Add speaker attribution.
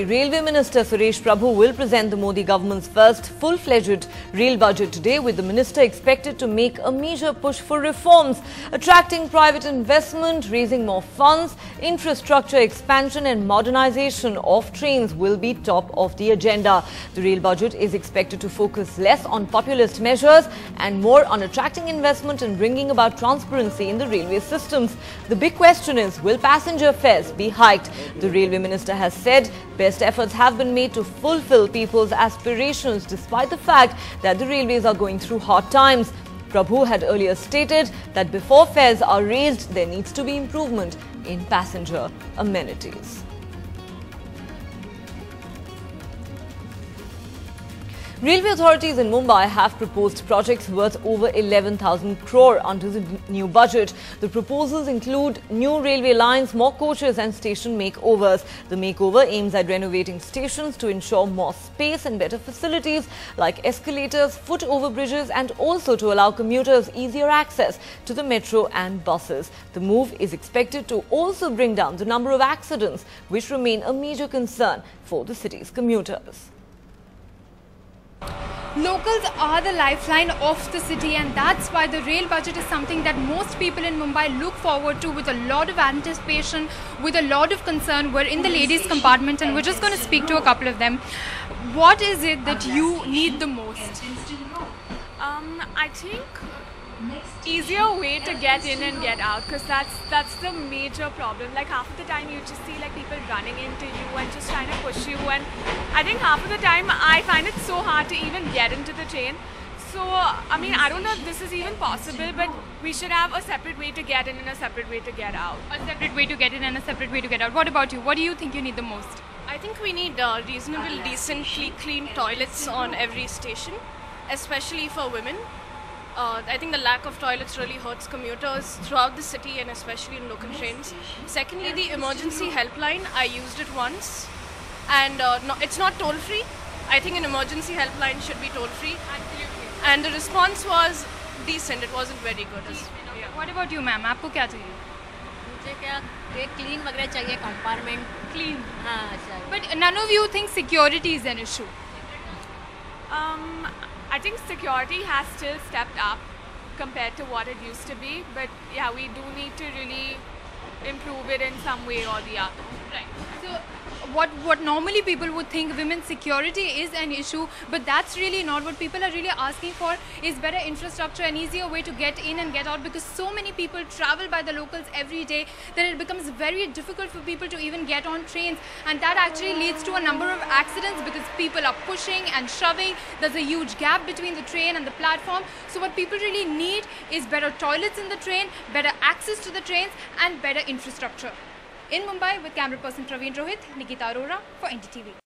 Speaker 1: Railway Minister Suresh Prabhu will present the Modi government's first full-fledged rail budget today, with the minister expected to make a major push for reforms, attracting private investment, raising more funds. Infrastructure expansion and modernization of trains will be top of the agenda. The rail budget is expected to focus less on populist measures and more on attracting investment and bringing about transparency in the railway systems. The big question is, will passenger fares be hiked? The railway minister has said best efforts have been made to fulfill people's aspirations despite the fact that the railways are going through hard times. Prabhu had earlier stated that before fares are raised, there needs to be improvement in passenger amenities. Railway authorities in Mumbai have proposed projects worth over 11,000 crore under the new budget. The proposals include new railway lines, more coaches and station makeovers. The makeover aims at renovating stations to ensure more space and better facilities like escalators, foot overbridges, and also to allow commuters easier access to the metro and buses. The move is expected to also bring down the number of accidents, which remain a major concern for the city's commuters.
Speaker 2: Locals are the lifeline of the city, and that's why the rail budget is something that most people in Mumbai look forward to with a lot of anticipation, with a lot of concern. We're in the ladies' compartment and we're just going to speak to a couple of them. What is it that you need the most?
Speaker 3: I think easier way to get in and get out, because that's the major problem. Like half of the time you just see like people running into you and just trying to push you, and I think half of the time I find it so hard to even get into the train. So I mean, I don't know if this is even possible, but we should have a separate way to get in and a separate way to get out.
Speaker 2: A separate way to get in and a separate way to get out. What about you? What do you think you need the most?
Speaker 4: I think we need reasonable, decently clean toilets on every station, especially for women. I think the lack of toilets really hurts commuters throughout the city and especially in local trains. Secondly, the emergency helpline, I used it once, and no, it's not toll-free. I think an emergency helpline should be toll-free. And the response was decent, it wasn't very good.
Speaker 2: Yeah. What about you, ma'am? आपको क्या चाहिए?
Speaker 5: मुझे क्या एक clean वगैरह चाहिए, compartment
Speaker 2: Clean.
Speaker 5: हाँ चाहिए.
Speaker 2: But none of you think security is an issue.
Speaker 3: I think security has still stepped up compared to what it used to be, but yeah, we do need to really improve it in some way or the other.
Speaker 2: Right. So what normally people would think women's security is an issue, but that's really not. What people are really asking for is better infrastructure, an easier way to get in and get out, because so many people travel by the locals every day that it becomes very difficult for people to even get on trains, and that actually leads to a number of accidents because people are pushing and shoving. There's a huge gap between the train and the platform. So what people really need is better toilets in the train, better access to the trains, and better infrastructure. In Mumbai, with camera person Praveen Rohit, Nikita Arora for NDTV.